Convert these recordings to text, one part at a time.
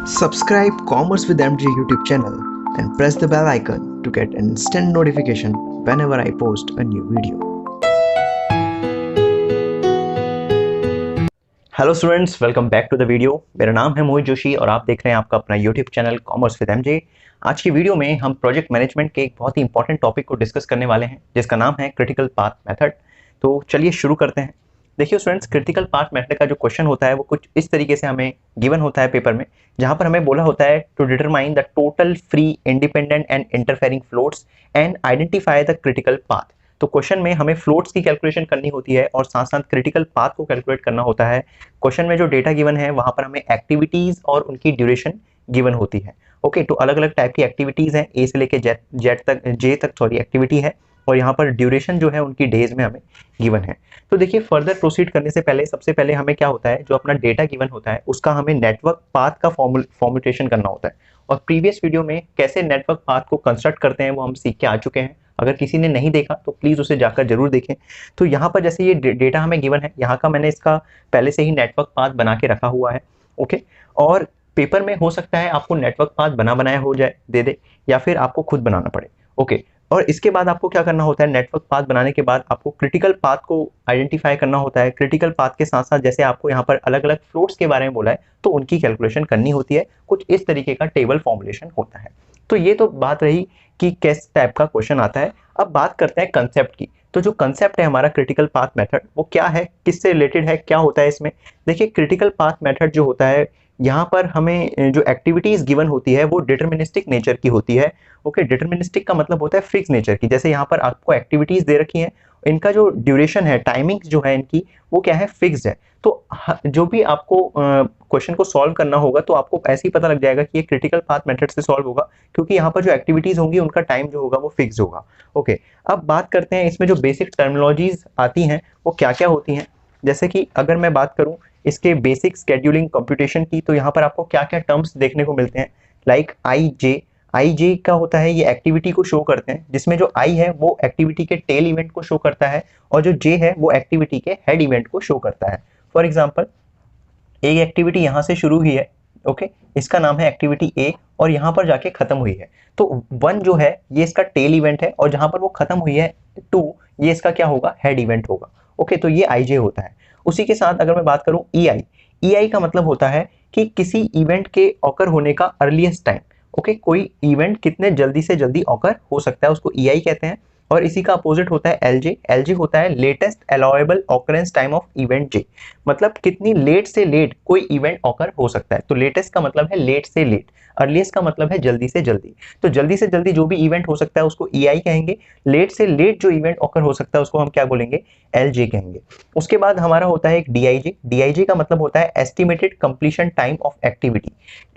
Subscribe Commerce with MJ YouTube channel and press the bell icon to get instant notification whenever I post a new video. Hello students, welcome back to the video. मेरा नाम है मोहित जोशी और आप देख रहे हैं आपका अपना YouTube channel commerce with MJ. आज की वीडियो में हम प्रोजेक्ट मैनेजमेंट के एक बहुत ही इंपॉर्टेंट टॉपिक को डिस्कस करने वाले हैं जिसका नाम है क्रिटिकल पाथ मेथड। तो चलिए शुरू करते हैं। देखिए स्टूडेंट्स, क्रिटिकल पाथ मेथड का जो क्वेश्चन होता है वो कुछ इस तरीके से हमें गिवन होता है पेपर में, जहां पर हमें बोला होता है to determine the total free independent and interfering floats and identify the critical path. तो क्वेश्चन में हमें फ्लोट्स की कैलकुलेशन करनी होती है और साथ साथ क्रिटिकल पाथ को कैलकुलेट करना होता है। क्वेश्चन में जो डेटा गिवन है वहां पर हमें एक्टिविटीज और उनकी ड्यूरेशन गिवन होती है। ओके, तो अलग अलग टाइप की एक्टिविटीज हैं, ए से लेके जे तक एक्टिविटी है और यहाँ पर ड्यूरेशन जो है उनकी डेज में हमें गिवन है। तो देखिए, फर्दर प्रोसीड करने से पहले सबसे पहले हमें क्या होता है, जो अपना डेटा गिवन होता है उसका हमें नेटवर्क पाथ का फॉर्मुलेशन करना होता है। और प्रीवियस वीडियो में कैसे नेटवर्क पाथ को कंस्ट्रक्ट करते हैं वो हम सीख के आ चुके हैं। अगर किसी ने नहीं देखा तो प्लीज उसे जाकर जरूर देखें। तो यहाँ पर जैसे ये डेटा हमें गिवन है, यहाँ का मैंने इसका पहले से ही नेटवर्क पाथ बना के रखा हुआ है। ओके, और पेपर में हो सकता है आपको नेटवर्क पाथ बनाया हो जाए दे दे, या फिर आपको खुद बनाना पड़े। ओके, और इसके बाद आपको क्या करना होता है, नेटवर्क पाथ बनाने के बाद आपको क्रिटिकल पाथ को आइडेंटिफाई करना होता है। क्रिटिकल पाथ के साथ साथ जैसे आपको यहाँ पर अलग अलग फ्लोट्स के बारे में बोला है तो उनकी कैलकुलेशन करनी होती है। कुछ इस तरीके का टेबल फॉर्मुलेशन होता है। तो ये तो बात रही कि किस टाइप का क्वेश्चन आता है। अब बात करते हैं कंसेप्ट की। तो जो कंसेप्ट है हमारा क्रिटिकल पाथ मेथड वो क्या है, किससे रिलेटेड है, क्या होता है इसमें। देखिए, क्रिटिकल पाथ मेथड जो होता है, यहाँ पर हमें जो एक्टिविटीज गिवन होती है वो डिटर्मिनिस्टिक नेचर की होती है। ओके, डिटर्मिनिस्टिक का मतलब होता है फिक्स नेचर की। जैसे यहाँ पर आपको एक्टिविटीज दे रखी हैं, इनका जो ड्यूरेशन है, टाइमिंग्स जो है इनकी, वो क्या है, फिक्स्ड है। तो जो भी आपको क्वेश्चन को सॉल्व करना होगा तो आपको ऐसे ही पता लग जाएगा कि ये क्रिटिकल पाथ मेथड से सॉल्व होगा, क्योंकि यहाँ पर जो एक्टिविटीज होंगी उनका टाइम जो होगा वो फिक्स होगा। ओके, अब बात करते हैं इसमें जो बेसिक टर्मिनोलॉजीज आती हैं वो क्या क्या होती हैं। जैसे कि अगर मैं बात करूं इसके बेसिक स्केड्यूलिंग कंप्यूटेशन की, तो यहाँ पर आपको क्या क्या टर्म्स देखने को मिलते हैं। लाइक आई जे का होता है, ये एक्टिविटी को शो करते हैं, जिसमें जो आई है वो एक्टिविटी के टेल इवेंट को शो करता है और जो जे है वो एक्टिविटी के हेड इवेंट को शो करता है। फॉर एग्जाम्पल, एक एक्टिविटी यहाँ से शुरू हुई है, ओके, इसका नाम है एक्टिविटी ए और यहाँ पर जाके खत्म हुई है। तो 1 जो है ये इसका टेल इवेंट है और जहां पर वो खत्म हुई है 2, ये इसका क्या होगा, हेड इवेंट होगा। ओके, तो ये आई जे होता है। उसी के साथ अगर मैं बात करूं ई आई का मतलब होता है कि किसी इवेंट के ऑकर होने का अर्लीस्ट टाइम। ओके, कोई इवेंट कितने जल्दी से जल्दी ऑकर हो सकता है उसको ई आई कहते हैं। और इसी का अपोजिट होता है एल जे होता है latest allowable occurrence time of event J, मतलब कितनी लेट से लेट कोई इवेंट ऑकर हो सकता है। तो लेटेस्ट का मतलब है लेट से लेट, अर्लीस्ट का मतलब है जल्दी से जल्दी। तो जल्दी से जल्दी जो भी इवेंट हो सकता है उसको ई आई कहेंगे, लेट से लेट जो इवेंट ऑकर हो सकता है उसको हम क्या बोलेंगे, एल जे कहेंगे। उसके बाद हमारा होता है एक डी आई जे का मतलब होता है estimated completion time of activity.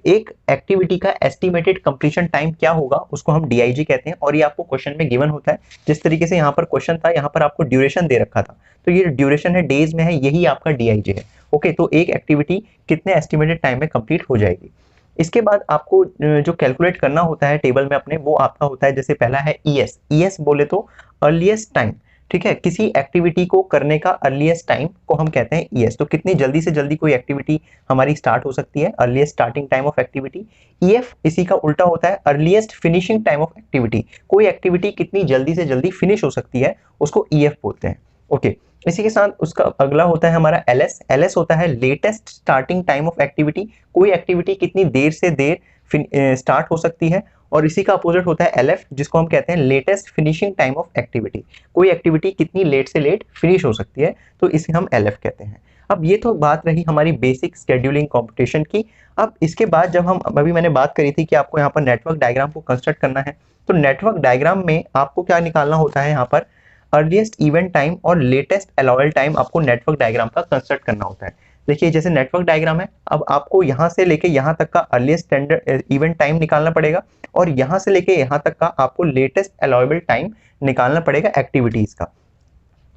एक एक्टिविटी का एस्टिमेटेड कंप्लीशन टाइम क्या होगा उसको हम डीआईजी कहते हैं, और ये आपको क्वेश्चन में गिवन होता है। जिस तरीके से यहाँ पर क्वेश्चन था, यहाँ पर आपको ड्यूरेशन दे रखा था, तो ये ड्यूरेशन है डेज में है, यही आपका डीआईजी है। ओके, तो एक एक्टिविटी कितने एस्टिमेटेड टाइम में कंप्लीट हो जाएगी। इसके बाद आपको जो कैलकुलेट करना होता है टेबल में अपने, वो आपका होता है, जैसे पहला है ईएस बोले तो अर्लीस्ट टाइम। ठीक है, किसी एक्टिविटी को करने का अर्लीस्ट टाइम को हम कहते हैं ईएस। तो कितनी जल्दी से जल्दी कोई एक्टिविटी हमारी स्टार्ट हो सकती है, earliest starting time of activity. EF इसी का उल्टा होता है earliest finishing time of activity, कोई एक्टिविटी कितनी जल्दी से जल्दी फिनिश हो सकती है उसको ईएफ बोलते हैं। ओके, इसी के साथ उसका अगला होता है हमारा एल एस होता है latest starting time of activity, कोई एक्टिविटी कितनी देर से देर स्टार्ट हो सकती है। और इसी का अपोजिट होता है एलएफ, जिसको हम कहते हैं latest finishing time of activity, कोई एक्टिविटी कितनी लेट से लेट फिनिश हो सकती है, तो इसे हम एलएफ कहते हैं। अब ये तो बात रही हमारी बेसिक शेड्यूलिंग कंप्यूटेशन की। अब इसके बाद जब हम अभी मैंने बात करी थी कि आपको यहाँ पर नेटवर्क डायग्राम को कंस्ट्रक्ट करना है, तो नेटवर्क डायग्राम में आपको क्या निकालना होता है, यहाँ पर अर्लीस्ट इवेंट टाइम और लेटेस्ट अलाउबल टाइम आपको नेटवर्क डायग्राम का कंस्ट्रक्ट करना होता है। देखिए, जैसे नेटवर्क डायग्राम है, अब आपको यहाँ से लेके यहाँ तक का अर्लीस्ट स्टैंडर्ड इवेंट टाइम निकालना पड़ेगा और यहाँ से लेके यहाँ तक का आपको लेटेस्ट अलाउबल टाइम निकालना पड़ेगा एक्टिविटीज का।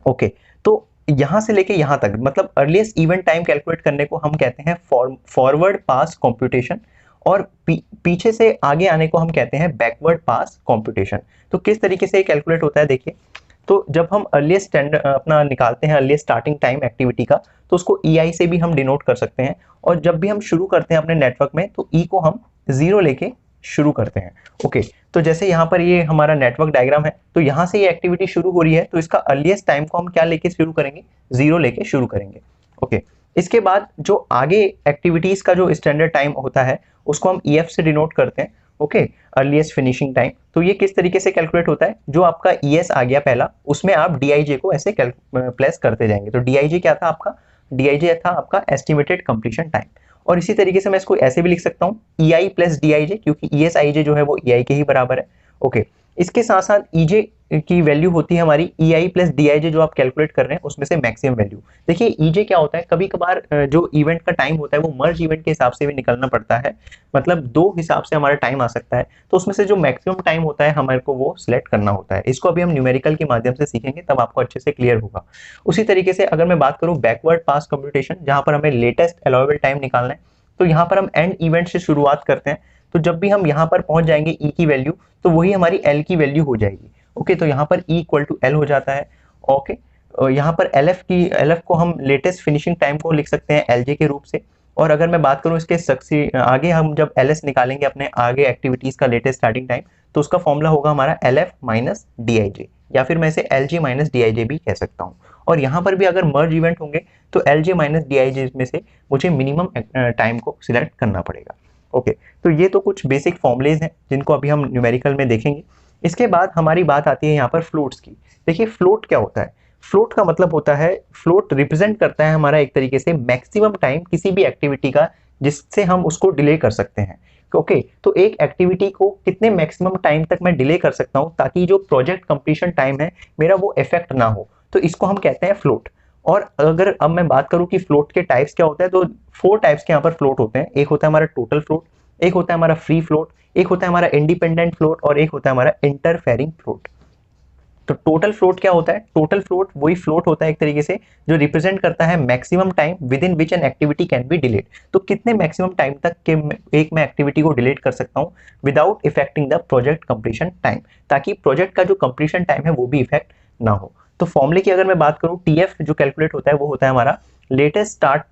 ओके, तो यहाँ से लेके यहाँ तक मतलब अर्लीस्ट इवेंट टाइम कैलकुलेट करने को हम कहते हैं फॉरवर्ड पास कंप्यूटेशन, और पीछे से आगे आने को हम कहते हैं बैकवर्ड पास कंप्यूटेशन। तो किस तरीके से कैलकुलेट होता है देखिए, तो जब हम अर्लीस्ट अपना निकालते हैं अर्लीस्ट स्टार्टिंग टाइम एक्टिविटी का, तो उसको EI से भी हम डिनोट कर सकते हैं। और जब भी हम शुरू करते हैं अपने नेटवर्क में, तो E को हम 0 लेके शुरू करते हैं। ओके, तो जैसे यहाँ पर ये हमारा नेटवर्क डायग्राम है, तो यहाँ से ये एक्टिविटी शुरू हो रही है, तो इसका अर्लीस्ट टाइम को हम क्या लेके शुरू करेंगे, 0 लेके शुरू करेंगे। ओके, इसके बाद जो आगे एक्टिविटीज का जो स्टैंडर्ड टाइम होता है उसको हम EF से डिनोट करते हैं। Okay, earliest finishing time. तो ये किस तरीके से कैलकुलेट होता है, जो आपका ES आ गया पहला, उसमें आप DIJ को ऐसे प्लेस करते जाएंगे। तो DIJ क्या था आपका, DIJ था आपका एस्टिमेटेड कंप्लीशन टाइम। और इसी तरीके से मैं इसको ऐसे भी लिख सकता हूँ EI प्लस DIJ, क्योंकि ESIJ जो है वो EI के ही बराबर है। ओके, इसके साथ साथ EJ की वैल्यू होती है हमारी EI प्लस DIJ, जो आप कैलकुलेट कर रहे हैं उसमें से मैक्सिमम वैल्यू। देखिए EJ क्या होता है, कभी कभार जो इवेंट का टाइम होता है वो मर्ज इवेंट के हिसाब से भी निकलना पड़ता है, मतलब 2 हिसाब से हमारा टाइम आ सकता है। तो उसमें से जो मैक्सिमम टाइम होता है हमारे को वो सिलेक्ट करना होता है। इसको अभी हम न्यूमेरिकल के माध्यम से सीखेंगे, तब आपको अच्छे से क्लियर होगा। उसी तरीके से अगर मैं बात करूँ बैकवर्ड पास कंप्यूटेशन, जहां पर हमें लेटेस्ट अलाउेबल टाइम निकालना है, तो यहाँ पर हम एंड इवेंट से शुरुआत करते हैं। तो जब भी हम यहाँ पर पहुंच जाएंगे E की वैल्यू, तो वही हमारी L की वैल्यू हो जाएगी। ओके, तो यहाँ पर E इक्वल टू L हो जाता है। ओके, यहाँ पर LF को हम लेटेस्ट फिनिशिंग टाइम को लिख सकते हैं LJ के रूप से। और अगर मैं बात करूँ इसके आगे, हम जब LS निकालेंगे अपने आगे एक्टिविटीज का लेटेस्ट स्टार्टिंग टाइम, तो उसका फॉर्मूला होगा हमारा LF माइनस DIJ, या फिर मैं इसे LJ माइनस DIJ भी कह सकता हूँ। और यहाँ पर भी अगर मर्ज इवेंट होंगे तो LJ माइनस DIJ में से मुझे मिनिमम टाइम को सिलेक्ट करना पड़ेगा। ओके, तो ये तो कुछ बेसिक फॉर्मुलेज हैं जिनको अभी हम न्यूमेरिकल में देखेंगे। इसके बाद हमारी बात आती है यहाँ पर फ्लोट्स की। देखिए फ्लोट क्या होता है, फ्लोट का मतलब होता है, फ्लोट रिप्रेजेंट करता है हमारा एक तरीके से मैक्सिमम टाइम किसी भी एक्टिविटी का जिससे हम उसको डिले कर सकते हैं। ओके, तो एक एक्टिविटी को कितने मैक्सिमम टाइम तक मैं डिले कर सकता हूँ ताकि जो प्रोजेक्ट कंप्लीशन टाइम है मेरा वो इफेक्ट ना हो, तो इसको हम कहते हैं फ्लोट। और अगर अब मैं बात करूं कि फ्लोट के टाइप्स क्या होते हैं, तो 4 टाइप्स के यहाँ पर फ्लोट होते हैं। एक होता है हमारा टोटल फ्लोट, एक होता है हमारा फ्री फ्लोट, एक होता है हमारा इंडिपेंडेंट फ्लोट, और एक होता है हमारा इंटरफेरिंग फ्लोट। तो टोटल फ्लोट क्या होता है, टोटल फ्लोट वही फ्लोट होता है एक तरीके से जो रिप्रेजेंट करता है maximum time with in which an activity can be delayed. तो कितने मैक्सिमम टाइम तक के एक मैं एक्टिविटी को डिलीट कर सकता हूँ without affecting the project completion time, ताकि प्रोजेक्ट का जो कंप्लीशन टाइम है वो भी इफेक्ट ना हो। तो फॉर्मूले की अगर मैं बात करूँ, TF जो कैलकुलेट होता है वो होता है हमारा latest start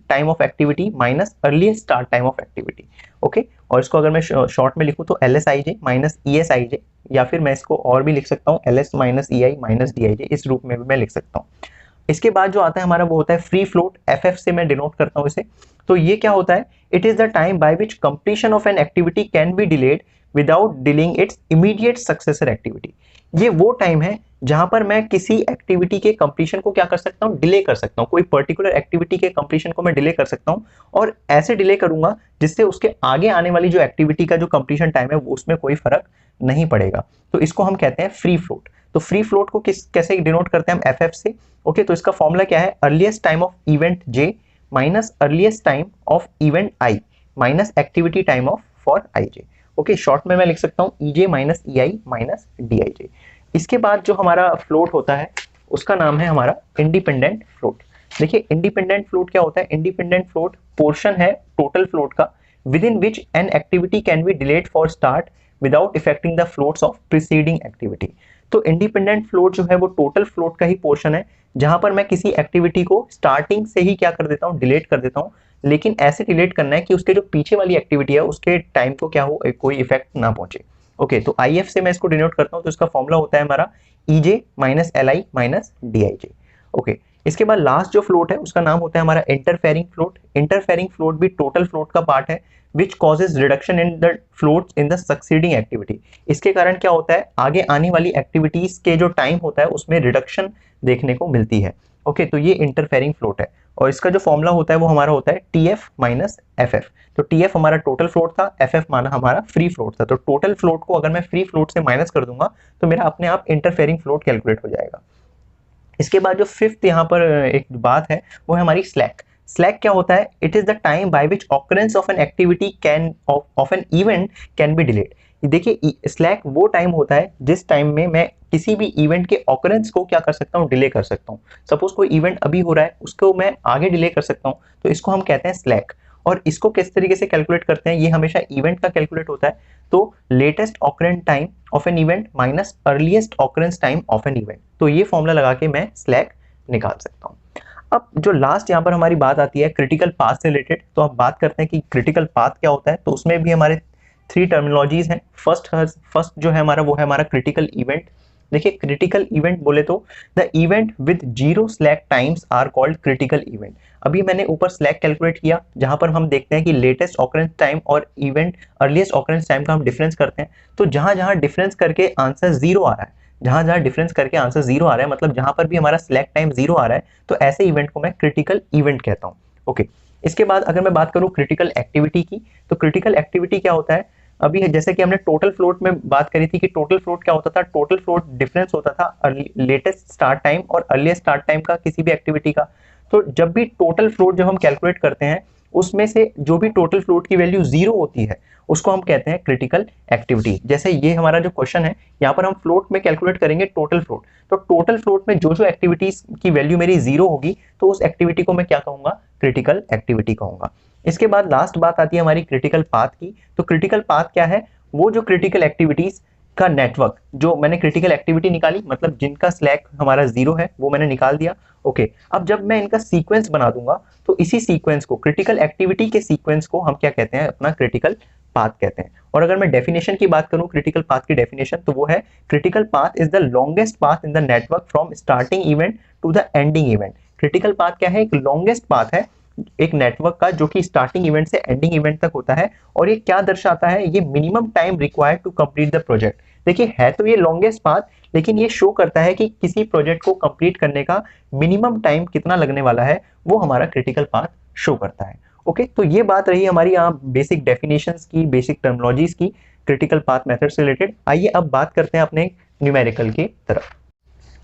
time of activity minus earliest start time of activity. Okay, और इसको अगर मैं शॉर्ट में लिखूं तो LSIJ माइनस ESIJ, या फिर मैं इसको और भी लिख सकता हूँ LS minus EI minus DIJ, इस रूप में भी मैं लिख सकता हूँ। इसके बाद जो आता है हमारा वो होता है फ्री फ्लोट, FF से मैं डिनोट करता हूँ इसे। तो ये क्या होता है, it is the time by which completion of N activity can be delayed without delaying it's immediate successor activity. ये वो टाइम है जहां पर मैं किसी एक्टिविटी के कंप्लीशन को क्या कर सकता हूं, डिले कर सकता हूं। कोई पर्टिकुलर एक्टिविटी के कंप्लीशन को मैं डिले कर सकता हूं, और ऐसे डिले करूंगा जिससे उसके आगे आने वाली जो एक्टिविटी का जो कंप्लीशन टाइम है वो उसमें कोई फर्क नहीं पड़ेगा। तो इसको हम कहते हैं फ्री फ्लोट। तो फ्री फ्लोट को कैसे डिनोट करते हैं हम, FF से। ओके, तो इसका फॉर्मूला क्या है, earliest time of event J minus earliest time of event I minus activity time of for IJ। Okay, short में मैं लिख सकता हूँ EJ minus EI minus DIJ। इसके बाद जो हमारा फ्लोट होता है उसका नाम है हमारा इंडिपेंडेंट फ्लोट। देखिए इंडिपेंडेंट फ्लोट क्या होता है, इंडिपेंडेंट फ्लोट पोर्शन है टोटल फ्लोट का within which an activity can be delayed for start without affecting the floats of preceding activity. तो इंडिपेंडेंट फ्लोट जो है वो टोटल फ्लोट का ही पोर्शन है जहां पर मैं किसी एक्टिविटी को स्टार्टिंग से ही क्या कर देता हूँ, डिलीट कर देता हूँ, लेकिन ऐसे डिलीट करना है कि उसके जो पीछे वाली एक्टिविटी है उसके टाइम को क्या हो, कोई इफेक्ट ना पहुंचे। ओके, तो IF से मैं इसको डिनोट करता हूं, तो इसका फॉर्मूला होता है हमारा EJ minus LI minus DIJ। Okay, इसके बाद लास्ट जो फ्लोट है उसका नाम होता है हमारा इंटरफेरिंग फ्लोट। इंटरफेरिंग फ्लोट भी टोटल फ्लोट का पार्ट है which causes reduction in the floats in the succeeding activity. इसके कारण क्या होता है, आगे आने वाली एक्टिविटीज के जो टाइम होता है उसमें रिडक्शन देखने को मिलती है। ओके, तो ये इंटरफेरिंग फ्लोट है, और इसका जो फॉर्मूला होता है वो हमारा होता है TF माइनस FF। तो TF हमारा टोटल फ्लोट था, FF माना हमारा फ्री फ्लोट था। तो टोटल फ्लोट को अगर मैं फ्री फ्लोट से माइनस कर दूंगा तो मेरा अपने आप इंटरफेरिंग फ्लोट कैलकुलेट हो जाएगा। इसके बाद जो फिफ्थ यहाँ पर एक बात है वो है हमारी स्लैक। स्लैक क्या होता है, it is the time by which occurrence of N activity can of an event can be delayed. देखिए स्लैक वो टाइम होता है जिस टाइम में मैं किसी भी इवेंट के ऑकरेंस को क्या कर सकता हूँ, डिले कर सकता हूँ। सपोज कोई इवेंट अभी हो रहा है उसको मैं आगे डिले कर सकता हूँ, तो इसको हम कहते हैं स्लैक। और इसको किस तरीके से कैलकुलेट करते हैं, ये हमेशा इवेंट का कैलकुलेट होता है। तो latest occurrence time of an event minus earliest occurrence time of an event, तो ये फॉर्मूला लगा के मैं स्लैक निकाल सकता हूँ। अब जो लास्ट यहाँ पर हमारी बात आती है क्रिटिकल पाथ से रिलेटेड, तो अब बात करते हैं कि क्रिटिकल पाथ क्या होता है। तो उसमें भी हमारे 3 टर्मिनोलॉजीज हैं। फर्स्ट जो है हमारा वो है हमारा क्रिटिकल इवेंट। देखिए क्रिटिकल इवेंट बोले तो the event with 0 slack times are called critical event. अभी मैंने ऊपर स्लैक कैलकुलेट किया, जहां पर हम देखते हैं कि लेटेस्ट ऑकरेंस टाइम और इवेंट अर्लीस्ट ऑकरेंस टाइम का हम डिफरेंस करते हैं। तो जहां जहां डिफरेंस करके आंसर 0 आ रहा है, जहां जहां डिफरेंस करके आंसर 0 आ रहा है, मतलब जहां पर भी हमारा स्लैक टाइम 0 आ रहा है, तो ऐसे इवेंट को मैं क्रिटिकल इवेंट कहता हूं। ओके, इसके बाद अगर मैं बात करूं क्रिटिकल एक्टिविटी की, तो क्रिटिकल एक्टिविटी क्या होता है। अभी जैसे कि हमने टोटल फ्लोट में बात करी थी कि टोटल फ्लोट क्या होता था, टोटल फ्लोट डिफरेंस होता था लेटेस्ट स्टार्ट टाइम और अर्लीस्ट स्टार्ट टाइम का किसी भी एक्टिविटी का। तो जब भी टोटल फ्लोट जब हम कैलकुलेट करते हैं, उसमें से जो भी टोटल फ्लोट की वैल्यू 0 होती है उसको हम कहते हैं क्रिटिकल एक्टिविटी। जैसे ये हमारा जो क्वेश्चन है, यहाँ पर हम फ्लोट में कैलकुलेट करेंगे टोटल फ्लोट, तो टोटल फ्लोट में जो जो एक्टिविटीज की वैल्यू मेरी 0 होगी, तो उस एक्टिविटी को मैं क्या कहूंगा, क्रिटिकल एक्टिविटी कहूंगा। इसके बाद लास्ट बात आती है हमारी क्रिटिकल पाथ की। तो क्रिटिकल पाथ क्या है, वो जो क्रिटिकल एक्टिविटीज का नेटवर्क, जो मैंने क्रिटिकल एक्टिविटी निकाली, मतलब जिनका स्लैक हमारा 0 है वो मैंने निकाल दिया। ओके, अब जब मैं इनका सीक्वेंस बना दूंगा, तो इसी सीक्वेंस को, क्रिटिकल एक्टिविटी के सीक्वेंस को हम क्या कहते हैं, अपना क्रिटिकल पाथ कहते हैं। और अगर मैं डेफिनेशन की बात करूं, क्रिटिकल पाथ की डेफिनेशन, तो वो है critical path is the longest path in the network from starting event to the ending event. Critical path क्या है, एक लॉन्गेस्ट पाथ है एक नेटवर्क का, जो कि स्टार्टिंग इवेंट से एंडिंग इवेंट तक होता है। और ये क्या दर्शाता है, ये minimum time required to complete the project. देखिए है तो ये लॉन्गेस्ट पाथ, लेकिन ये शो करता है कि किसी प्रोजेक्ट को कंप्लीट करने का मिनिमम टाइम कितना लगने वाला है, वो हमारा क्रिटिकल पाथ शो करता है। ओके, तो ये बात रही हमारी यहाँ बेसिक डेफिनेशंस की, बेसिक टर्मिनोलॉजीज की क्रिटिकल पाथ मेथड से रिलेटेड। आइए अब बात करते हैं अपने न्यूमेरिकल की तरफ।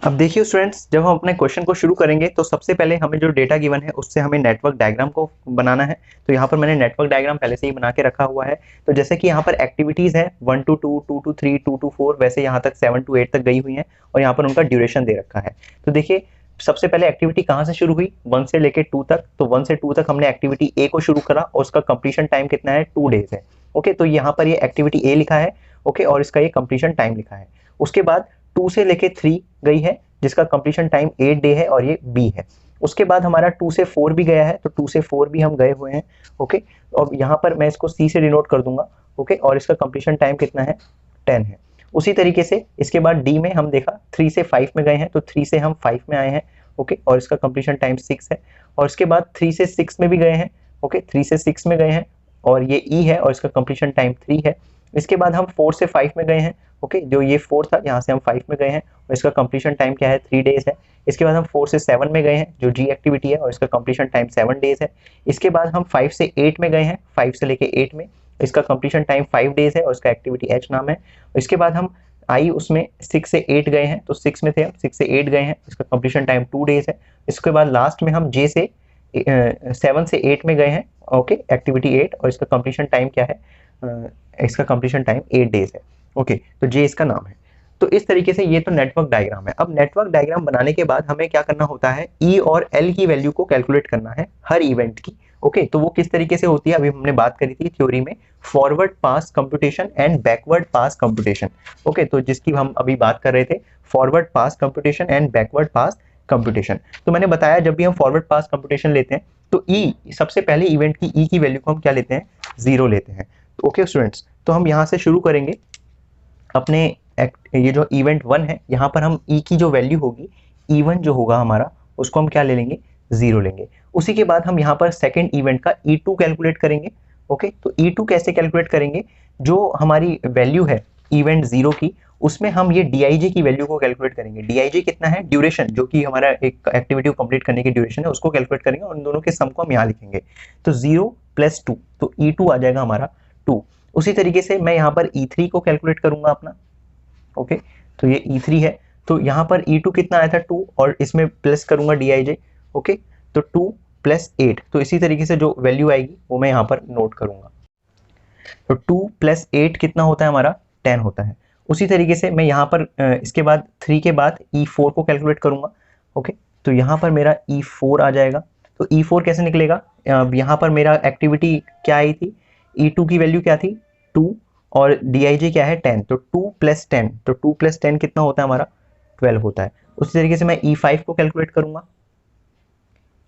अब देखिए स्टूडेंट्स, जब हम अपने क्वेश्चन को शुरू करेंगे, तो सबसे पहले हमें जो डेटा गिवन है उससे हमें नेटवर्क डायग्राम को बनाना है। तो यहाँ पर मैंने नेटवर्क डायग्राम पहले से ही बना के रखा हुआ है। तो जैसे कि यहाँ पर एक्टिविटीज है 1 to 2, 2 to 3, 2 to 4, वैसे यहाँ तक 7 to 8 तक गई हुई हैं, और यहाँ पर उनका ड्यूरेशन दे रखा है। तो देखिए सबसे पहले एक्टिविटी कहाँ से शुरू हुई, 1 से लेके 2 तक। तो 1 से 2 तक हमने एक्टिविटी ए को शुरू करा, और उसका कंप्लीशन टाइम कितना है, 2 डेज है। ओके, तो यहाँ पर ये एक्टिविटी ए लिखा है। ओके, और इसका ये कंप्लीशन टाइम लिखा है। उसके बाद 2 से लेके 3 गई है, जिसका कंप्लीशन टाइम 8 डे है, और ये बी है। उसके बाद हमारा 2 से 4 भी गया है, तो 2 से 4 भी हम गए हुए हैं। ओके, और यहाँ पर मैं इसको सी से डिनोट कर दूंगा। ओके, और इसका कंप्लीशन टाइम कितना है, 10 है। उसी तरीके से इसके बाद डी में हम देखा 3 से 5 में गए हैं, तो 3 से हम 5 में आए हैं। ओके, और इसका कंप्लीशन टाइम 6 है। और इसके बाद 3 से 6 में भी गए हैं। ओके, 3 से 6 में गए हैं, और ये ई है, और इसका कंप्लीशन टाइम 3 है। इसके बाद हम 4 से 5 में गए हैं। ओके, जो ये 4 था, यहाँ से हम 5 में गए हैं, और इसका कंप्लीशन टाइम क्या है, 3 डेज है। इसके बाद हम 4 से 7 में गए हैं, जो जी एक्टिविटी है, और इसका कंप्लीशन टाइम 7 डेज है। इसके बाद हम 5 से 8 में गए हैं, 5 से लेके 8 में, इसका कंप्लीशन टाइम 5 डेज है, और इसका एक्टिविटी एच नाम है। इसके बाद हम आई उसमें 6 से 8 गए हैं, तो 6 में थे हम, 6 से 8 गए हैं, इसका कंप्लीशन टाइम 2 डेज है। इसके बाद लास्ट में हम जे से 7 से 8 में गए हैं। ओके, एक्टिविटी 8, और इसका कंप्लीशन टाइम क्या है, इसका कंप्लीशन टाइम 8 डेज है। ओके, तो जे इसका नाम है। तो इस तरीके से ये तो नेटवर्क डायग्राम है। अब नेटवर्क डायग्राम बनाने के बाद हमें क्या करना होता है, ई और एल की वैल्यू को कैलकुलेट करना है हर इवेंट की। ओके, तो वो किस तरीके से होती है, अभी हमने बात करी थी थ्योरी में, forward pass computation and backward pass computation. Okay, तो जिसकी हम अभी बात कर रहे थे, forward pass computation and backward pass computation. तो मैंने बताया जब भी हम फॉरवर्ड पास कंप्यूटेशन लेते हैं, तो ई सबसे पहले इवेंट की ई की वैल्यू को हम क्या लेते हैं, 0 लेते हैं। तो ओके स्टूडेंट्स, तो हम यहाँ से शुरू करेंगे अपने ये जो इवेंट 1 है, यहाँ पर हम ई की जो वैल्यू होगी, E1 जो होगा हमारा, उसको हम क्या ले लेंगे, 0 लेंगे। उसी के बाद हम यहाँ पर सेकेंड इवेंट का E2 कैलकुलेट करेंगे। ओके, तो E2 कैसे कैलकुलेट करेंगे, जो हमारी वैल्यू है इवेंट 0 की, उसमें हम ये DIJ की वैल्यू को कैलकुलेट करेंगे। DIJ कितना है, ड्यूरेशन, जो कि हमारा एक एक्टिविटी को कंप्लीट करने की ड्यूरेशन है, उसको कैलकुलेट करेंगे, और उन दोनों के सम को हम यहाँ लिखेंगे। तो 0 + 2, तो E2 आ जाएगा हमारा 2। उसी तरीके से मैं यहाँ पर E3 को कैलकुलेट करूंगा अपना। ओके, तो ये E3 है, तो यहाँ पर E2 कितना आया था, 2, और इसमें प्लस करूंगा DIJ। ओके, तो 2 + 8, तो इसी तरीके से जो वैल्यू आएगी वो मैं यहाँ पर नोट करूंगा। तो 2 + 8 कितना होता है हमारा, 10 होता है। उसी तरीके से मैं यहाँ पर इसके बाद 3 के बाद E4 को कैलकुलेट करूंगा। ओके, तो यहाँ पर मेरा E4 आ जाएगा। तो E4 कैसे निकलेगा, यहाँ पर मेरा एक्टिविटी क्या आई थी, E2 की वैल्यू क्या थी 2 और Dij क्या है 10, तो 2 + 10, तो 2 + 10 कितना होता है हमारा 12 होता है। उसी तरीके से मैं E5 को कैलकुलेट करूंगा,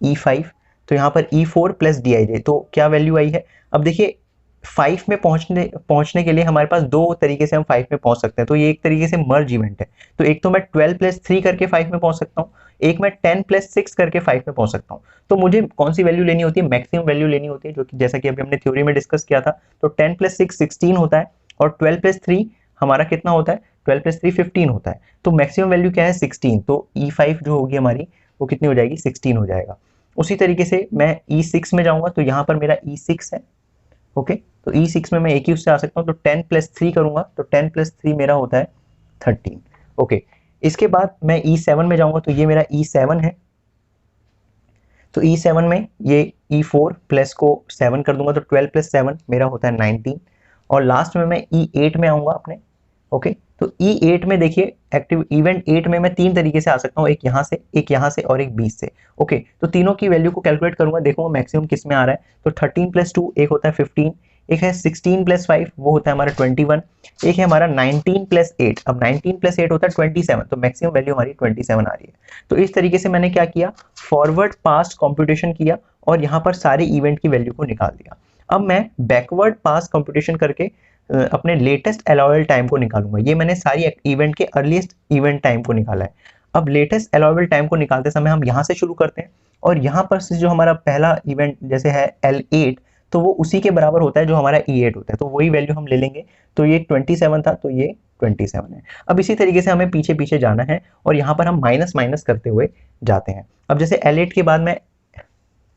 E5, तो यहाँ पर E4 + Dij, तो क्या वैल्यू आई है। अब देखिए 5 में पहुंचने के लिए हमारे पास दो तरीके से हम 5 में पहुंच सकते हैं, तो ये एक तरीके से मर्ज इवेंट है। तो एक तो मैं 12 + 3 करके 5 में पहुंच सकता हूँ, एक मैं 10 + 6 करके 5 में पहुंच सकता हूँ। तो मुझे कौन सी वैल्यू लेनी होती है, मैक्सिमम वैल्यू लेनी होती है, जो कि जैसा कि अभी हमने थ्योरी में डिस्कस किया था। तो 10 + 6 16 होता है और 12 + 3 हमारा कितना होता है, 12 + 3 15 होता है। तो मैक्सिमम वैल्यू क्या है 16, तो E5 जो होगी हमारी वो कितनी हो जाएगी 16 हो जाएगा। उसी तरीके से मैं E6 में जाऊंगा, तो यहाँ पर मेरा E6 है, ओके। तो E6 में मैं एक ही उससे आ सकता हूँ, तो 10 + 3 करूंगा, तो 10 + 3 मेरा होता है 13, ओके। इसके बाद मैं E7 में जाऊंगा, तो ये मेरा E7 है, तो E7 में ये E4 प्लस को 7 कर दूंगा, तो 12 + 7 मेरा होता है 19, और लास्ट में मैं E8 में आऊंगा अपने, ओके। तो E8 में देखिए एक्टिव इवेंट 8 में मैं तीन तरीके से आ सकता हूँ, एक यहाँ से, एक यहाँ से और एक 20 से, ओके। तो तीनों की वैल्यू को कैलकुलेट करूंगा, देखूंगा मैक्सिमम किस में आ रहा है। तो 13 + 2 एक होता है 15, एक है 16 + 5 वो होता है हमारा 21, एक है हमारा 19 + 8, अब 19 + 8 होता है 27, तो मैक्सिमम वैल्यू हमारी 27 आ रही है। तो इस तरीके से मैंने क्या किया, फॉरवर्ड पास्ट कंप्यूटेशन किया और यहाँ पर सारे इवेंट की वैल्यू को निकाल दिया। अब मैं बैकवर्ड पास्ट कंप्यूटेशन करके अपने लेटेस्ट अलाउबल टाइम को निकालूंगा। ये मैंने सारी इवेंट के अर्लीस्ट इवेंट टाइम को निकाला है। अब लेटेस्ट अलाउबल टाइम को निकालते समय हम यहाँ से शुरू करते हैं, और यहाँ पर से जो हमारा पहला इवेंट जैसे है L8, तो वो उसी के बराबर होता है जो हमारा E8 होता है, तो वही वैल्यू हम ले लेंगे। तो ये 27 था, तो ये 27 है। अब इसी तरीके से हमें पीछे पीछे जाना है और यहाँ पर हम माइनस माइनस करते हुए जाते हैं। अब जैसे L8 के बाद मैं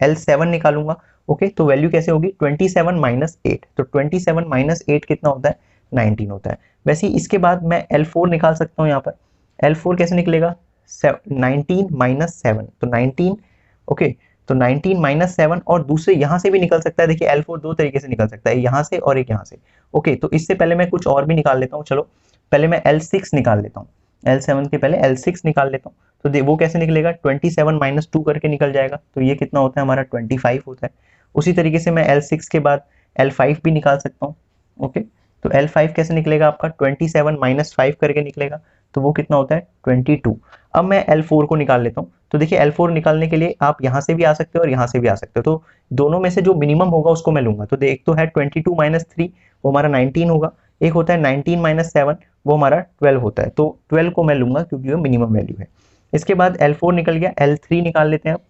L7 निकालूंगा, ओके। तो वैल्यू कैसे होगी 27 - 8, तो 27 - 8 कितना होता है 19 होता है। वैसे ही इसके बाद मैं L4 निकाल सकता हूँ, यहाँ पर L4 कैसे निकलेगा 19 - 7, तो 19, ओके। तो 19 - 7, और दूसरे यहाँ से भी निकल सकता है। देखिए L4 दो तरीके से निकल सकता है, यहाँ से और एक यहाँ से, ओके। तो इससे पहले मैं कुछ और भी निकाल लेता हूँ, चलो पहले मैं L6 निकाल लेता हूँ, L7 के पहले L6 निकाल लेता हूँ। तो वो कैसे निकलेगा 27 - 2 करके निकल जाएगा, तो ये कितना होता है हमारा 25 होता है। उसी तरीके से मैं L6 के बाद L5 भी निकाल सकता हूँ, ओके। तो L5 कैसे निकलेगा आपका 27 - 5 करके निकलेगा, तो वो कितना होता है 22। अब मैं L4 को निकाल लेता हूँ, तो देखिए L4 निकालने के लिए आप यहाँ से भी आ सकते हो और यहाँ से भी आ सकते हो, तो दोनों में से जो मिनिमम होगा उसको मैं लूंगा। तो एक तो है 22 - 3 वो हमारा 19 होगा, एक होता है 19 - 7 वो हमारा 12 होता है, तो 12 को मैं लूंगा क्योंकि वो मिनिमम वैल्यू है। इसके बाद L4 निकल गया, L3 निकाल लेते हैं अब।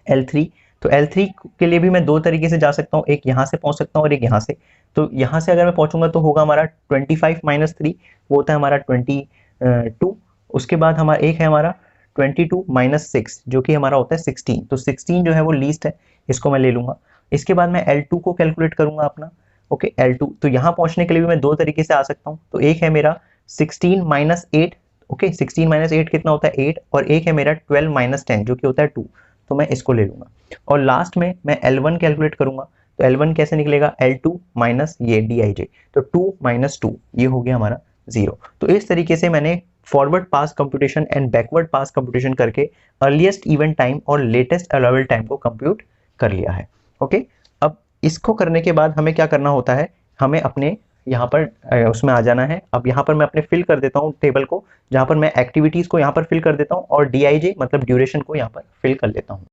L3, तो L3 के लिए भी मैं दो तरीके से जा सकता हूँ, एक यहाँ से पहुंच सकता हूँ और एक यहाँ से। तो यहाँ से अगर मैं पहुंचूंगा तो होगा हमारा 25 - 3 वो होता है हमारा 22। उसके बाद हमारा एक है हमारा 22 - 6 जो कि हमारा होता है 16, तो 16 जो है वो लीस्ट है, इसको मैं ले लूंगा। इसके बाद मैं L2 को कैलकुलेट करूंगा अपना, ओके। L2, तो यहाँ पहुंचने के लिए भी मैं दो तरीके से आ सकता हूँ, तो एक है मेरा 16 - 8, ओके। 16 - 8 कितना होता है 8, और एक है मेरा 12 - 10 जो कि होता है 2, तो मैं इसको ले लूंगा। और लास्ट में मैं L1 कैलकुलेट करूंगा, तो L1 कैसे निकलेगा L2 माइनस ये Dij, तो 2 - 2 ये हो गया हमारा 0। तो इस तरीके से मैंने forward pass computation and backward pass computation करके अर्लीस्ट इवेंट टाइम और लेटेस्ट अलाउबल टाइम को कंप्यूट कर लिया है, ओके। अब इसको करने के बाद हमें क्या करना होता है, हमें अपने यहाँ पर उसमें आ जाना है। अब यहाँ पर मैं अपने फिल कर देता हूँ टेबल को, जहाँ पर मैं एक्टिविटीज को यहाँ पर फिल कर देता हूँ और Dij मतलब ड्यूरेशन को यहाँ पर फिल कर लेता हूँ।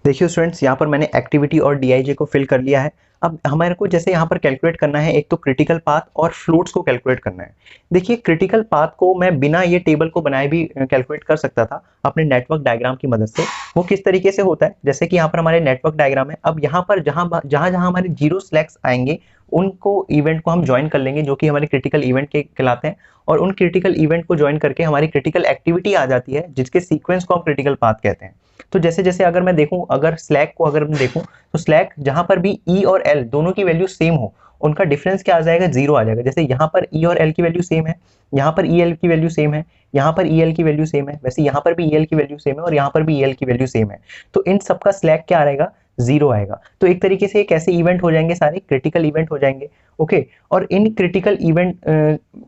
देखिए स्टूडेंट्स, यहाँ पर मैंने एक्टिविटी और Dij को फिल कर लिया है। अब हमारे को जैसे यहाँ पर कैलकुलेट करना है, एक तो क्रिटिकल पाथ और फ्लोट्स को कैलकुलेट करना है। देखिए क्रिटिकल पाथ को मैं बिना ये टेबल को बनाए भी कैलकुलेट कर सकता था अपने नेटवर्क डायग्राम की मदद से। वो किस तरीके से होता है, जैसे कि यहाँ पर हमारे नेटवर्क डायग्राम है। अब यहाँ पर जहाँ जहाँ हमारे जीरो स्लैक्स आएंगे उनको इवेंट को हम ज्वाइन कर लेंगे, जो कि हमारे क्रिटिकल इवेंट के कहलाते हैं। और उन क्रिटिकल इवेंट को ज्वाइन करके हमारी क्रिटिकल एक्टिविटी आ जाती है, जिसके सीक्वेंस को हम क्रिटिकल पाथ कहते हैं। तो जैसे जैसे अगर मैं देखूं, अगर स्लैक को अगर मैं देखूं, तो स्लैक जहां पर भी ई और एल दोनों की वैल्यू सेम हो, उनका डिफरेंस क्या आ जाएगा 0 आ जाएगा। जैसे यहाँ पर ई और एल की वैल्यू सेम है, यहाँ पर ई एल की वैल्यू सेम है, यहाँ पर EL की वैल्यू सेम है, वैसे यहाँ पर भी EL की वैल्यू सेम है और यहाँ पर भी EL की वैल्यू सेम है, तो इन सबका स्लैक क्या रहेगा, 0 आएगा। तो एक तरीके से कैसे इवेंट हो जाएंगे, सारे क्रिटिकल इवेंट हो जाएंगे। ओके, और इन क्रिटिकल इवेंट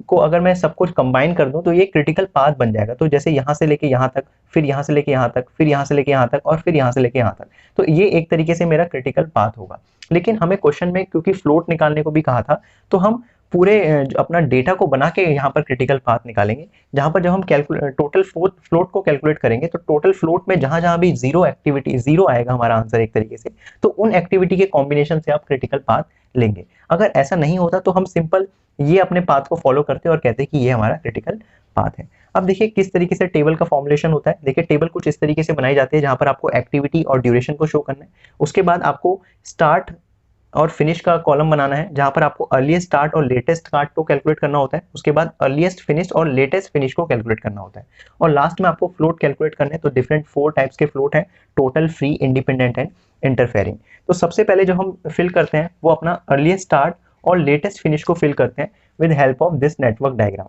को अगर मैं सब कुछ कंबाइन कर दूं तो ये क्रिटिकल पाथ बन जाएगा। तो जैसे यहाँ से लेके यहाँ तक, फिर यहाँ से लेके यहाँ तक, फिर यहाँ से लेके यहाँ तक और फिर यहाँ से लेके यहाँ तक, तो ये एक तरीके से मेरा क्रिटिकल पाथ होगा। लेकिन हमें क्वेश्चन में क्योंकि फ्लोट निकालने को भी कहा था, तो हम पूरे अपना डेटा को बना के यहाँ पर क्रिटिकल पाथ निकालेंगे, जहाँ पर जब हम टोटल फ्लोट को कैलकुलेट करेंगे तो टोटल फ्लोट में जहाँ जहाँ भी जीरो एक्टिविटी, जीरो आएगा हमारा आंसर एक तरीके से, तो उन एक्टिविटी के कॉम्बिनेशन से आप क्रिटिकल पाथ लेंगे। अगर ऐसा नहीं होता तो हम सिंपल ये अपने पाथ को फॉलो करते और कहते कि ये हमारा क्रिटिकल पाथ है। अब देखिए किस तरीके से टेबल का फॉर्मुलेशन होता है। देखिए टेबल कुछ इस तरीके से बनाई जाती है जहां पर आपको एक्टिविटी और ड्यूरेशन को शो करना है, उसके बाद आपको स्टार्ट और फिनिश का कॉलम बनाना है जहां पर आपको अर्लीस्ट स्टार्ट और लेटेस्ट स्टार्ट को कैलकुलेट करना होता है, उसके बाद अर्लीस्ट फिनिश और लेटेस्ट फिनिश को कैलकुलेट करना होता है, और लास्ट में आपको फ्लोट कैलकुलेट करना है। तो डिफरेंट 4 टाइप्स के फ्लोट हैं, total, free, independent and interfering. तो सबसे पहले जो हम फिल करते हैं वो अपना अर्लीस्ट स्टार्ट और लेटेस्ट फिनिश को फिल करते हैं with help of this network diagram.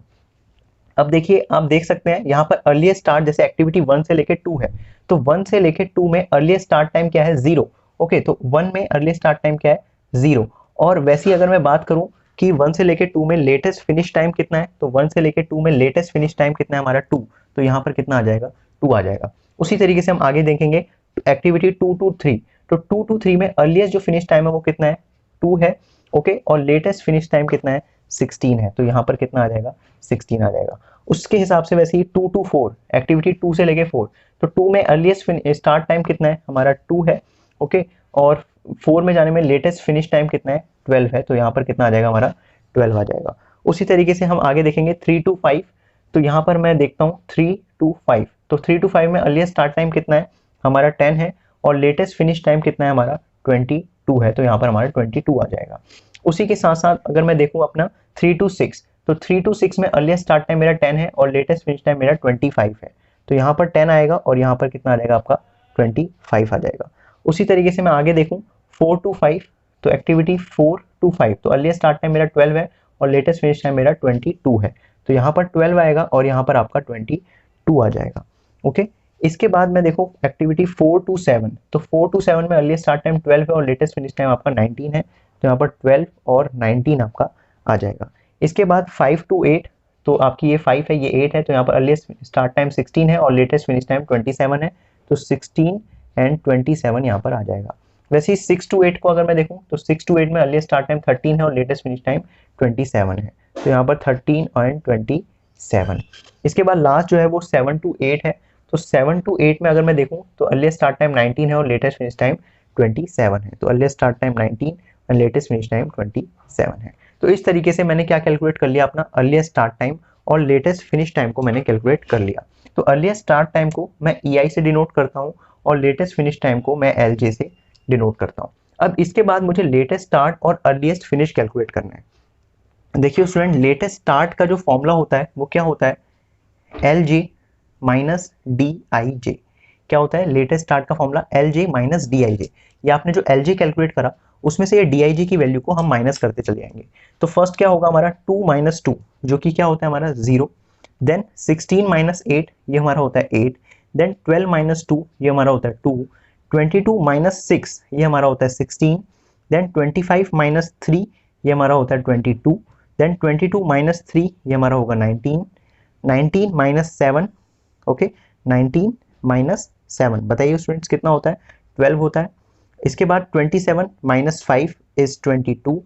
अब देखिए आप देख सकते हैं यहाँ पर अर्लीस्ट स्टार्ट जैसे एक्टिविटी 1 से लेके 2 है, तो 1 से लेके 2 में अर्लीस्ट स्टार्ट टाइम क्या है, 0। ओके, तो 1 में अर्लीस्ट स्टार्ट टाइम क्या है, 0। और वैसे ही अगर मैं बात करूं कि 1 से लेके 2 में लेटेस्ट फिनिश टाइम कितना है, तो 1 से लेके 2 में लेटेस्ट फिनिश टाइम कितना है हमारा, 2। तो यहाँ पर कितना आ जाएगा, 2 आ जाएगा। उसी तरीके से हम आगे देखेंगे एक्टिविटी 2 to 3, तो 2 to 3 में अर्लीस्ट जो फिनिश टाइम है वो कितना है, 2 है। ओके, और लेटेस्ट फिनिश टाइम कितना है, 16 है। तो यहाँ पर कितना आ जाएगा, 16 आ जाएगा। उसके हिसाब से वैसे ही 2 to 4, एक्टिविटी 2 से लेके 4, तो 2 में अर्लीस्ट स्टार्ट टाइम कितना है हमारा, 2 है। ओके, और 4 में जाने में लेटेस्ट फिनिश टाइम कितना है, 12 है। तो यहाँ पर कितना आ जाएगा हमारा, 12 आ जाएगा। उसी तरीके से हम आगे देखेंगे 3 to 5, तो यहाँ पर मैं देखता हूँ 3 to 5, तो 3 to 5 में अर्लीस्ट स्टार्ट टाइम कितना है हमारा, 10 है, और लेटेस्ट फिनिश टाइम कितना है हमारा, 22 है। तो यहाँ पर हमारा 22 आ जाएगा। उसी के साथ साथ अगर मैं देखूँ अपना 3 to 6, तो 3 to 6 में अर्लीस्ट स्टार्ट टाइम मेरा 10 है और लेटेस्ट फिनिश टाइम मेरा 25 है। तो यहाँ पर 10 आएगा और यहाँ पर कितना आ जाएगा आपका, 25 आ जाएगा। उसी तरीके से मैं आगे देखूं 4 to 5, तो एक्टिविटी 4 to 5, तो अर्लीस्ट स्टार्ट टाइम मेरा 12 है और लेटेस्ट फिनिश टाइम मेरा 22 है। तो यहाँ पर 12 आएगा और यहाँ पर आपका 22 आ जाएगा। ओके, इसके बाद मैं देखूं एक्टिविटी 4 to 7, तो 4 to 7 में अर्लीस्ट स्टार्ट टाइम 12 है और लेटेस्ट फिनिश टाइम आपका 19 है। तो यहाँ पर 12 और 19 आपका आ जाएगा। इसके बाद 5 to 8, तो आपकी ये 5 है ये 8 है, तो यहाँ पर अर्लीस्ट स्टार्ट टाइम 16 है और लेटेस्ट फिनिश टाइम 27 है। तो 16 एंड 27 यहाँ पर आ जाएगा। वैसे ही 6 to 8 को अगर मैं देखूं तो 6 to 8 में अर्लीस्ट स्टार्ट टाइम 13 है और लेटेस्ट फिनिश टाइम 27 है। तो यहाँ पर 13 एंड 27। इसके बाद लास्ट जो है वो 7 to 8 है, तो 7 to 8 में अगर मैं देखूं तो अर्लीस्ट स्टार्ट टाइम 19 है और लेटेस्ट फिनिश टाइम 27 है। तो earliest start time 19 and latest finish time 27 है। तो इस तरीके से मैंने क्या कैलकुलेट कर लिया, अपना अर्लीस्ट स्टार्ट टाइम और लेटेस्ट फिनिश टाइम को मैंने कैलकुलेट कर लिया। तो अर्लीस्ट स्टार्ट टाइम को मैं EI से डिनोट करता हूँ और लेटेस्ट फिनिश टाइम को मैं LJ से डिनोट करता हूँ। अब इसके बाद मुझे लेटेस्ट स्टार्ट और अर्लीस्ट फिनिश कैलकुलेट करना है। देखिए स्टूडेंट, लेटेस्ट स्टार्ट का जो फॉर्मूला होता है वो क्या होता है, LJ माइनस DIJ। क्या होता है लेटेस्ट स्टार्ट का फॉर्मूला, LJ माइनस DIJ। ये आपने जो LJ कैलकुलेट करा उसमें से ये DIJ की वैल्यू को हम माइनस करते चले जाएंगे। तो फर्स्ट क्या होगा हमारा 2 माइनस 2, जो कि क्या होता है हमारा 0। देन 16 माइनस 8, ये हमारा होता है 8। देन 12 माइनस 2, ये हमारा होता है 2। 22 माइनस 6, ये हमारा होता है 16। देन 25 माइनस 3, ये हमारा होता है 22। देन 22 माइनस 3, ये हमारा होगा 19। 19 माइनस 7, ओके, 19 माइनस 7, बताइए स्टूडेंट्स कितना होता है, 12 होता है। इसके बाद 27 minus 5 is 22।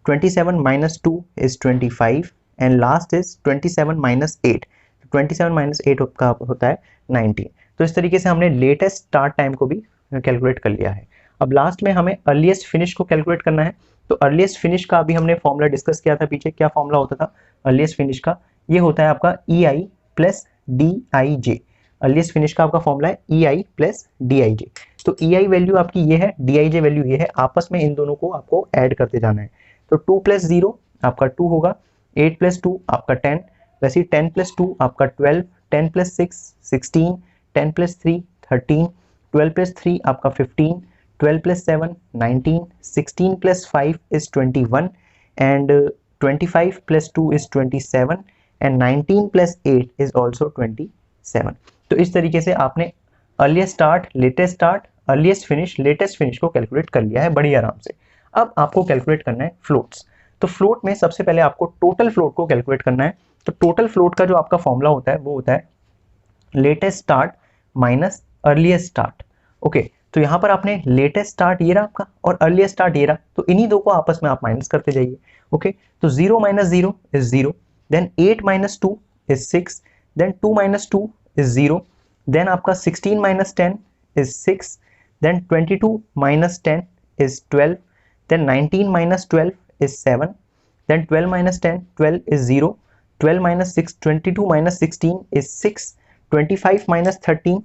27 minus 2 is 25 and last is 27 minus 8। 27 minus 8 का होता है 19। तो इस तरीके से हमने लेटेस्ट स्टार्ट टाइम को भी कैलकुलेट कर लिया है। अब लास्ट में हमें अर्लीस्ट फिनिश को कैलकुलेट करना है। तो अर्लीस्ट फिनिश का अभी हमने फॉर्मूला डिस्कस किया था पीछे, क्या फॉर्मूला होता था अर्लीस्ट फिनिश का, ये होता है आपका EI plus DIJ। Earliest finish का आपका फॉर्मूला है EI प्लस DIJ। तो EI वैल्यू आपकी ये है, DIJ वैल्यू ये है, आपस में इन दोनों को आपको ऐड करते जाना है। तो 2 प्लस 0 आपका 2 होगा, 8 प्लस 2 आपका 10, वैसे 10 प्लस 2 आपका 12, 10 प्लस 6 16, 10 प्लस 3 13, 12 प्लस 3 आपका 15, 12 plus 7 19, 16 plus 5 is 21 and 25 plus 2 is 27 and 19 plus 8 is also 27। तो इस तरीके से आपने earliest start, latest start, earliest finish, latest finish को कैलकुलेट कर लिया है बड़ी आराम से। अब आपको कैलकुलेट करना है फ्लोट्स। तो फ्लोट में सबसे पहले आपको टोटल फ्लोट को कैलकुलेट करना है। तो टोटल फ्लोट का जो आपका फॉर्मूला होता है वो होता है latest start minus earliest start. Okay, तो यहाँ पर आपने लेटेस्ट स्टार्ट ये रहा आपका और अर्लीस्ट स्टार्ट ये रहा, तो इन्हीं दो को आपस में आप माइनस करते जाइए। ओके, तो 0 minus 0 is 0, then 8 minus 2 is 6, then 2 minus 2 is 0, then आपका 16 minus 10 is 6, then 22 minus 10 is 12, then 19 minus 12 is 7, then 12 minus 10, 12 is 0, 12 minus 6, 22 minus 16 is 6, 25 minus 13,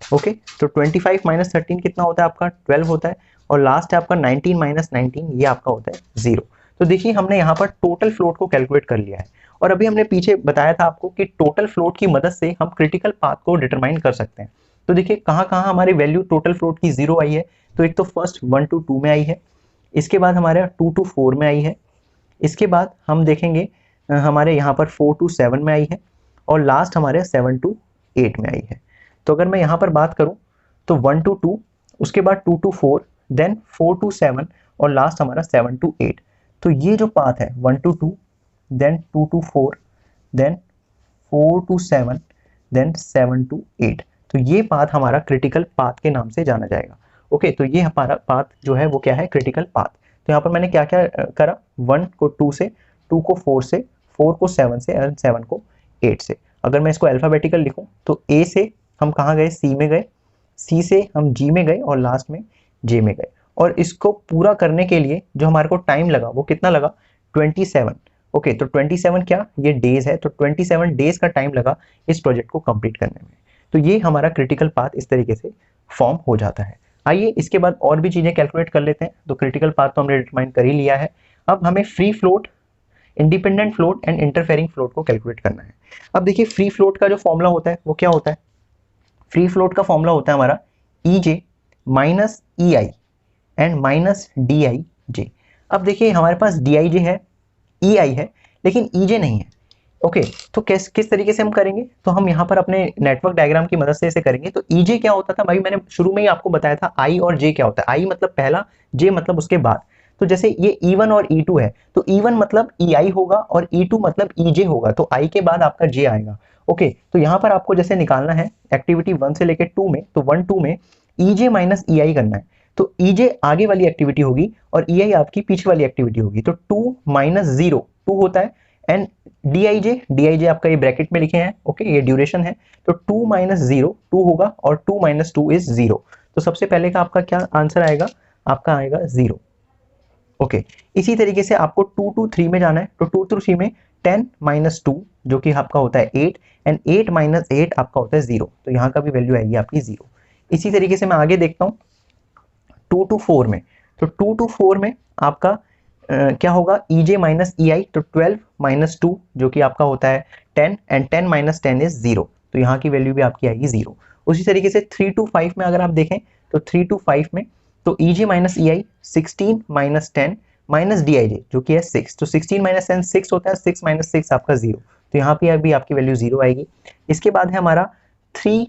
okay, तो 25 माइनस 13 कितना होता है आपका 12 होता है, और लास्ट है आपका 19 माइनस 19, ये आपका होता है 0। तो देखिए हमने यहाँ पर टोटल फ्लोट को कैलकुलेट कर लिया है, और अभी हमने पीछे बताया था आपको कि टोटल फ्लोट की मदद से हम क्रिटिकल पाथ को डिटरमाइन कर सकते हैं। तो देखिए कहाँ कहाँ हमारी वैल्यू टोटल फ्लोट की 0 आई है। तो एक तो फर्स्ट 1 to 2 में आई है, इसके बाद हमारे 2 to 4 में आई है, इसके बाद हम देखेंगे हमारे यहाँ पर 4 to 7 में आई है, और लास्ट हमारे 7 to 8 में आई है। तो अगर मैं यहाँ पर बात करूँ तो 1 to 2, उसके बाद 2 to 4, देन 4 to 7 और लास्ट हमारा 7 to 8। तो ये जो पाथ है 1 to 2, then 2 to 4, then 4 to 7, then 7 to 8, तो ये पाथ हमारा क्रिटिकल पाथ के नाम से जाना जाएगा। ओके, तो ये हमारा पाथ जो है वो क्या है, क्रिटिकल पाथ। तो यहाँ पर मैंने क्या क्या करा, 1 को 2 से, 2 को 4 से, 4 को 7 से, और 7 को 8 से। अगर मैं इसको अल्फाबेटिकल लिखूं तो ए से हम कहाँ गए, सी में गए, सी से हम जी में गए, और लास्ट में जे में गए। और इसको पूरा करने के लिए जो हमारे को टाइम लगा वो कितना लगा, 27। ओके, तो 27 क्या, ये डेज है, तो 27 डेज का टाइम लगा इस प्रोजेक्ट को कंप्लीट करने में। तो ये हमारा क्रिटिकल पाथ इस तरीके से फॉर्म हो जाता है। आइए इसके बाद और भी चीजें कैलकुलेट कर लेते हैं। तो क्रिटिकल पाथ तो हमने डिटरमाइन कर ही लिया है, अब हमें free float, independent float and interfering float को कैलकुलेट करना है। अब देखिए फ्री फ्लोट का जो फॉर्मूला होता है वो क्या होता है, फ्री फ्लोट का फॉर्मूला होता है हमारा EJ minus EI and minus DIJ। अब देखिए हमारे पास DIJ है, EI है, लेकिन EJ नहीं है। ओके, तो किस तरीके से हम करेंगे, तो हम यहाँ पर अपने नेटवर्क डायग्राम की मदद से इसे करेंगे। तो EJ क्या होता था भाई, मैंने शुरू में ही आपको बताया था I और J क्या होता है। I मतलब पहला, J मतलब उसके बाद। तो जैसे ये E1 और E2 है, तो E1 मतलब EI होगा और E2 मतलब EJ होगा, तो I के बाद आपका J आएगा। ओके, तो यहाँ पर आपको जैसे निकालना है एक्टिविटी 1 से लेकर 2 में, तो 1 2 में EJ माइनस EI करना है। तो EJ आगे वाली एक्टिविटी होगी और EI आपकी पीछे वाली एक्टिविटी होगी। तो 2 माइनस 0 2 होता है, एंड DIJ आपका ये ब्रैकेट में लिखे हैं। ओके, ये ड्यूरेशन है, तो 2 माइनस 0 2 होगा, और 2 माइनस 2 इज 0। तो सबसे पहले का आपका क्या आंसर आएगा, आपका आएगा 0। ओके, इसी तरीके से आपको 2 to 3 में जाना है। तो 2 to 3 में 10 माइनस 2 जो कि आपका होता है 8, एंड 8 माइनस 8 आपका होता है 0। तो यहाँ का भी वैल्यू आएगी आपकी 0। इसी तरीके से मैं आगे देखता हूँ 2 to 4 में। तो 2 to 4 में आपका क्या होगा, EJ माइनस EI, तो 12 माइनस 2 जो कि आपका होता है 10, एंड 10 माइनस 10 इज 0। तो यहाँ की वैल्यू भी आपकी आएगी 0। उसी तरीके से 3 to 5 में अगर आप देखें तो 3 to 5 में तो EJ minus EI 16 minus 10 minus DIJ जो कि है 6। तो 16 माइनस 10 6 होता है, 6 माइनस 6 आपका 0। तो यहाँ पे अभी आपकी वैल्यू 0 आएगी। इसके बाद है हमारा 3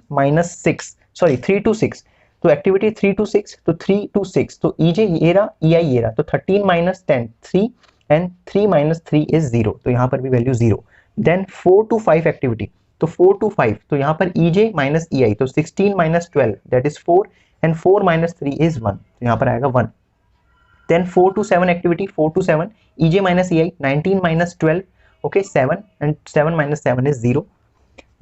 to 6, तो एक्टिविटी 3 to 6, तो 3 to 6, तो EJ ये रहा, EI ये रहा, तो 13 माइनस 10 3, एंड 3 माइनस 3 इज 0। तो यहाँ पर भी वैल्यू 0। देन 4 to 5 एक्टिविटी, तो 4 to 5, तो यहाँ पर EJ माइनस EI, तो 16 minus 12 that is 4, and 4 minus 3 is 1। तो यहाँ पर आएगा 1। Then 4 to 7 activity, 4 to 7 EJ minus EI 19 minus 12, okay 7, and 7 minus 7 is 0।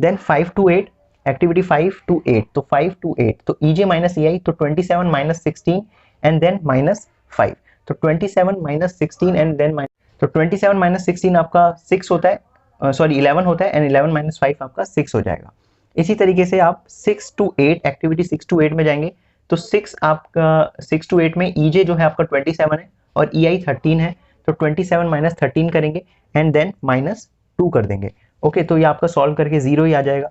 Then 5 to 8 activity 5 to 8, तो 5 to 8, तो EJ माइनस EI, तो 27 माइनस 16 एंड देन माइनस 5, तो 27 minus 16 and then तो 27 minus 16 आपका 6 होता है, 11 होता है, एंड 11 माइनस 5 आपका 6 हो जाएगा। इसी तरीके से आप 6 to 8 एक्टिविटी 6 to 8 में जाएंगे, तो 6 to 8 में EJ जो है आपका 27 है और EI 13 है, तो 27 माइनस 13 करेंगे एंड देन माइनस 2 कर देंगे। ओके, तो ये आपका सॉल्व करके 0 ही आ जाएगा।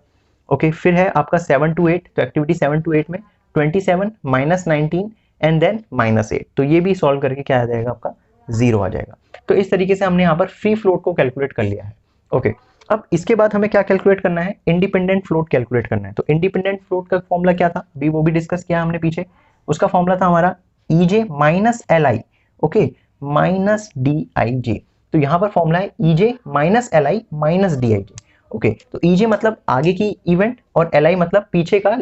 ओके, फिर है आपका 7 to 8, तो एक्टिविटी 7 to 8 में 27 माइनस 19 एंड देन माइनस 8, तो ये भी सॉल्व करके क्या आ जाएगा आपका 0 आ जाएगा। तो इस तरीके से हमने यहाँ पर फ्री फ्लोट को कैलकुलेट कर लिया है। ओके अब इसके बाद हमें क्या कैलकुलेट करना है, इंडिपेंडेंट फ्लोट कैलकुलेट करना है। तो इंडिपेंडेंट फ्लोट का फॉर्मूला क्या था, भी वो भी डिस्कस किया हमने पीछे। उसका फॉर्मूला था हमारा EJ minus LI, okay, minus DIJ। तो यहाँ पर फॉर्मूला है EJ minus LI minus DIJ। Okay, तो EJ मतलब आगे की इवेंट और LI मतलब पीछे का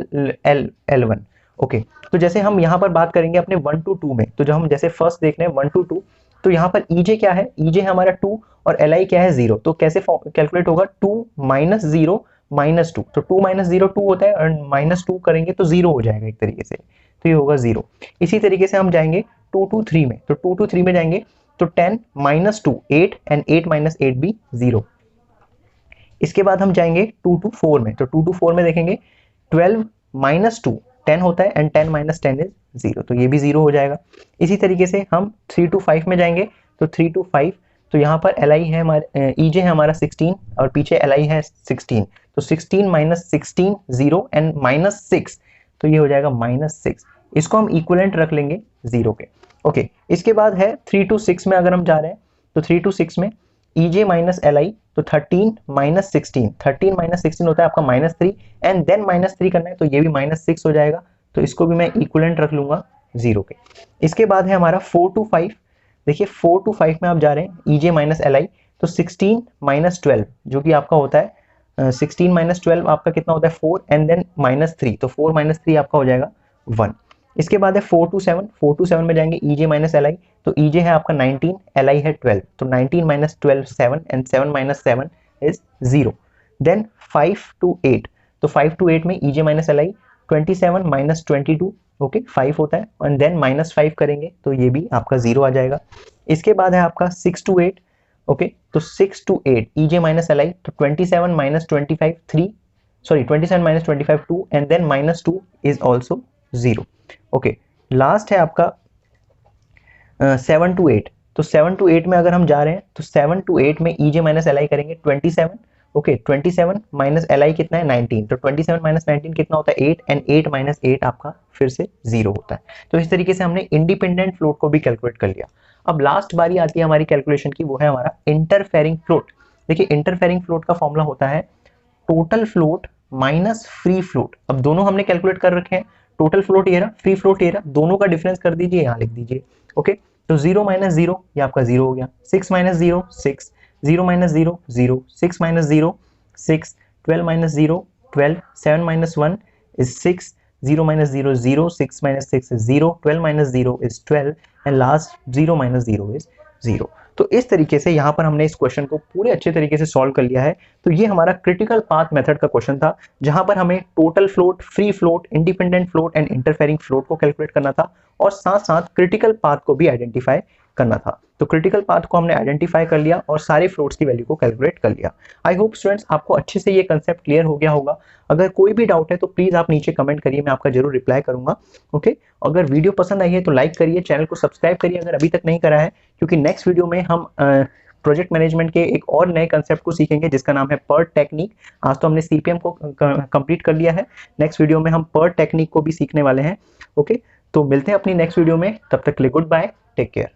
L1। ओके, तो जैसे हम यहाँ पर बात करेंगे अपने 1 to 2 में, तो जब हम जैसे फर्स्ट देख रहे हैं 1 to 2, तो यहाँ पर EJ क्या है, EJ है हमारा 2 और LI क्या है 0। तो कैसे कैलकुलेट होगा, 2 माइनस 0 माइनस 2। तो 2 माइनस 0 2 होता है और माइनस 2 करेंगे तो 0 हो जाएगा एक तरीके से, तो ये होगा 0। इसी तरीके से हम जाएंगे 2 to 3 में, तो 2 to 3 में जाएंगे तो 10 माइनस 2 8 एंड 8 माइनस 8 भी 0। इसके बाद हम जाएंगे 2 to 4 में, तो 2 to 4 में देखेंगे 12 माइनस 2 10 होता है एंड 10 माइनस 10 इज 0, तो ये भी 0 हो जाएगा। इसी तरीके से हम 3 to 5 में जाएंगे, तो 3 to 5, तो यहाँ पर LI है हमारा, EJ है हमारा 16 और पीछे LI है 16, तो 16 माइनस 16 0 एंड माइनस 6, तो ये हो जाएगा माइनस 6। इसको हम इक्विवेलेंट रख लेंगे 0 के। ओके, इसके बाद है 3 to 6 में अगर हम जा रहे हैं, तो 3 to 6 में EJ माइनस LI, तो 13 माइनस 16, 13 माइनस 16 होता है आपका माइनस 3 एंड देन माइनस 3 करना है, तो ये भी माइनस 6 हो जाएगा, तो इसको भी मैं इक्विवेलेंट रख लूंगा 0 के। इसके बाद है हमारा 4 to 5, देखिए 4 to 5 में आप जा रहे हैं EJ माइनस LI, तो 16 माइनस 12 जो कि आपका होता है 16 माइनस 12 आपका कितना होता है 4 एंड देन माइनस 3, तो 4 माइनस 3 आपका हो जाएगा 1। इसके बाद है 4 to 7, 4 to 7 में जाएंगे EJ माइनस LI, तो EJ है आपका 19, LI है 12, तो 19 minus 12 7 and 7 minus 7 is 0। Then 5 to 8, तो 5 to 8 में EJ minus LI 27 minus 22, okay 5 होता है एंड देन माइनस 5 करेंगे तो ये भी आपका 0 आ जाएगा। इसके बाद है आपका 6 to 8, ओके, तो 6 to 8 EJ माइनस LI, तो 27 minus 25 3, sorry 27 minus 25 2 and then minus 2 is also 0। Okay, last है आपका 7 to 8, तो 7 to 8 में अगर हम जा रहे हैं तो 7 to 8 में EJ माइनस LI करेंगे 27, ओके 27 माइनस LI कितना है 19, तो 27 माइनस 19 कितना होता है 8 एंड 8 माइनस 8 आपका फिर से 0 होता है। तो इस तरीके से हमने इंडिपेंडेंट फ्लोट को भी कैलकुलेट कर लिया। अब लास्ट बारी आती है हमारी कैलकुलेशन की, वो है हमारा इंटरफेरिंग फ्लोट। देखिए इंटरफेरिंग फ्लोट का फॉर्मूला होता है total float minus free float. अब दोनों हमने कैलकुलेट कर रखे हैं, टोटल फ्लोट ये रहा, फ्री फ्लोट ये रहा, दोनों का डिफरेंस कर दीजिए, यहाँ लिख दीजिए। ओके, तो 0 माइनस 0 ये आपका 0 हो गया, 6 minus 0 6, 0 minus 0 0, 6 minus 0 6, 12 minus 0 12, 7 minus 1 is 6, 0 minus 0 0, 6 minus 6 is 0, 12 minus 0 is 12 and last 0 minus 0 is 0। तो इस तरीके से यहाँ पर हमने इस क्वेश्चन को पूरे अच्छे तरीके से सॉल्व कर लिया है। तो ये हमारा क्रिटिकल पाथ मेथड का क्वेश्चन था, जहां पर हमें total float, free float, independent float and interfering float को कैलकुलेट करना था और साथ साथ क्रिटिकल पाथ को भी आइडेंटिफाई करना था। तो क्रिटिकल पाथ को हमने आइडेंटिफाई कर लिया और सारे फ्लोट्स की वैल्यू को कैलकुलेट कर लिया। आई होप स्टूडेंट्स आपको अच्छे से ये कंसेप्ट क्लियर हो गया होगा। अगर कोई भी डाउट है तो प्लीज आप नीचे कमेंट करिए, मैं आपका जरूर रिप्लाई करूंगा। ओके, अगर वीडियो पसंद आई है तो लाइक करिए, चैनल को सब्सक्राइब करिए अगर अभी तक नहीं करा है, क्योंकि नेक्स्ट वीडियो में हम प्रोजेक्ट मैनेजमेंट के एक और नए कंसेप्ट को सीखेंगे जिसका नाम है PERT टेक्निक। आज तो हमने CPM को कंप्लीट कर लिया है, नेक्स्ट वीडियो में हम PERT टेक्निक को भी सीखने वाले हैं। ओके, तो मिलते हैं अपनी नेक्स्ट वीडियो में, तब तक के लिए गुड बाय, टेक केयर।